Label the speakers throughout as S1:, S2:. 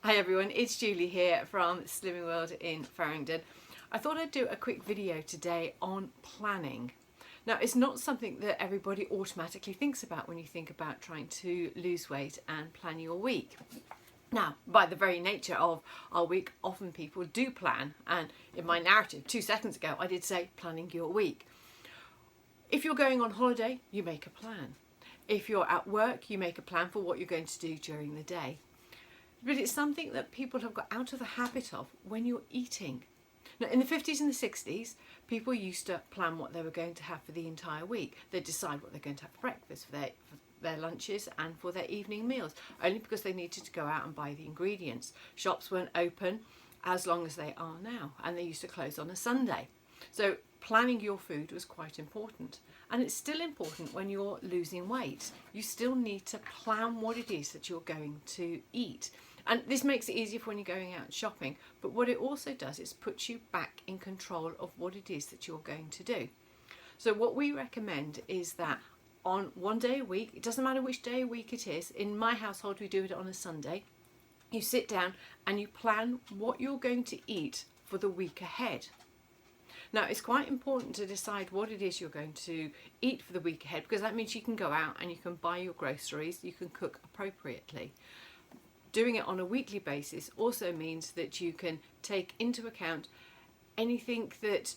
S1: Hi everyone, it's Julie here from SlimmingWorld in Farringdon. I thought I'd do a quick video today on planning. Now, it's not something that everybody automatically thinks about when you think about trying to lose weight and plan your week. Now, by the very nature of our week, often people do plan, and in my narrative 2 seconds ago I did say planning your week. If you're going on holiday, you make a plan. If you're at work, you make a plan for what you're going to do during the day. But it's something that people have got out of the habit of when you're eating. Now, in the 50s and the 60s, people used to plan what they were going to have for the entire week. They'd decide what they're going to have for breakfast, for their lunches and for their evening meals, only because they needed to go out and buy the ingredients. Shops weren't open as long as they are now, and they used to close on a Sunday. So planning your food was quite important, and it's still important when you're losing weight. You still need to plan what it is that you're going to eat, and this makes it easier for when you're going out shopping, but what it also does is puts you back in control of what it is that you're going to do. So what we recommend is that on one day a week, it doesn't matter which day a week it is, in my household we do it on a Sunday, you sit down and you plan what you're going to eat for the week ahead. Now, it's quite important to decide what it is you're going to eat for the week ahead, because that means you can go out and you can buy your groceries, you can cook appropriately. Doing it on a weekly basis also means that you can take into account anything that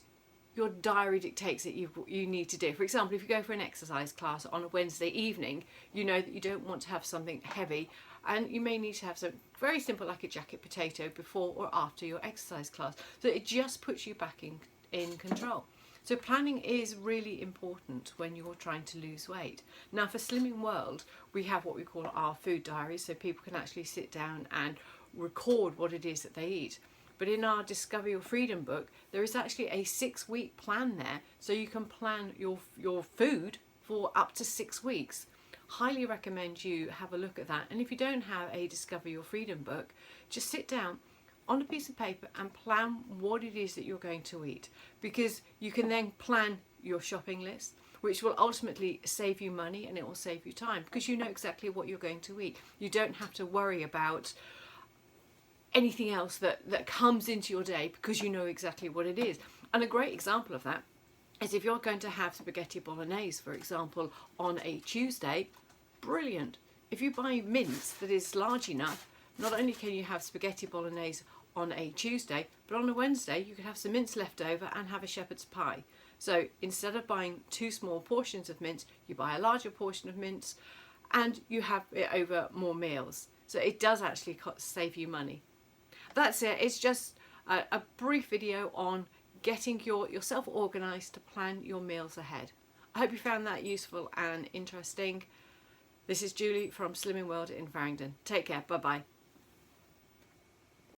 S1: your diary dictates that you need to do. For example, if you go for an exercise class on a Wednesday evening, you know that you don't want to have something heavy, and you may need to have something very simple like a jacket potato before or after your exercise class. So it just puts you back in control. So planning is really important when you're trying to lose weight. Now, for SlimmingWorld, we have what we call our food diaries, so people can actually sit down and record what it is that they eat. But in our Discover Your Freedom book, there is actually a 6-week plan there, so you can plan your food for up to 6 weeks. Highly recommend you have a look at that. And if you don't have a Discover Your Freedom book, just sit down on a piece of paper and plan what it is that you're going to eat, because you can then plan your shopping list, which will ultimately save you money and it will save you time, because you know exactly what you're going to eat. You don't have to worry about anything else that comes into your day, because you know exactly what it is. And a great example of that is if you're going to have spaghetti bolognese, for example, on a Tuesday, brilliant. If you buy mince that is large enough, not only can you have spaghetti bolognese on a Tuesday, but on a Wednesday you could have some mince left over and have a shepherd's pie. So instead of buying 2 small portions of mince, you buy a larger portion of mince and you have it over more meals. So it does actually save you money. That's it. It's just a brief video on getting yourself organised to plan your meals ahead. I hope you found that useful and interesting. This is Julie from SlimmingWorld in Farringdon. Take care. Bye bye.